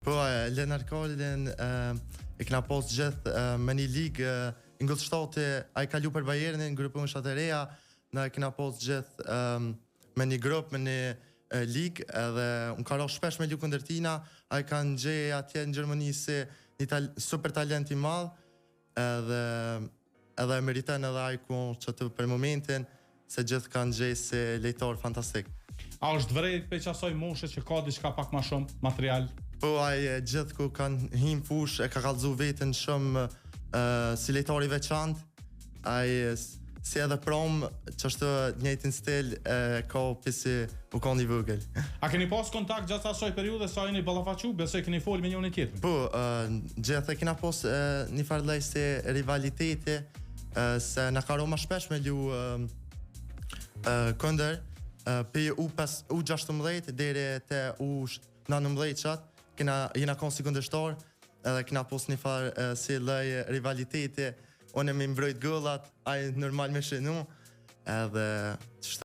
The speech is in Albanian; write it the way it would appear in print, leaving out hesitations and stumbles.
Po, Lenar Kolin e kena pas gjithë me një ligë ingëllshtati, ai ka lu për Bayernin, grupun shatë reja, na e kena pas gjithë me një grup, me një ligë, edhe unë ka rohë shpesh me lu kundër tina, ai kanë gjej atje në Gjermani si një super talent i madh, edhe e meriton edhe ai ku që të për momentin, se gjithë kanë gjej si lejtor fantastik. A është vërejt pe qasoj moshe që ka diçka pak ma shumë material? Po, ai gjithë ku kanë him fush, e ka kallëzu veten shumë si lejtor i veçantë, ai si edhe prom që është njëjtin stil ka pisi u konë i vëgël. A keni pas kontakt gjatë asoj periude sa jeni ballafaqu, besoj keni fol me njërin tjetrin? Po, gjithë e kena pas një farlej si rivaliteti, se na ka roma shpesh me lu këndër, pe U16 deri te U19 qatë, jena konë si këndështor, edhe kena pas një farë si lej rivaliteti, unë me mbrojt gëllat, ai normal me shenu, edhe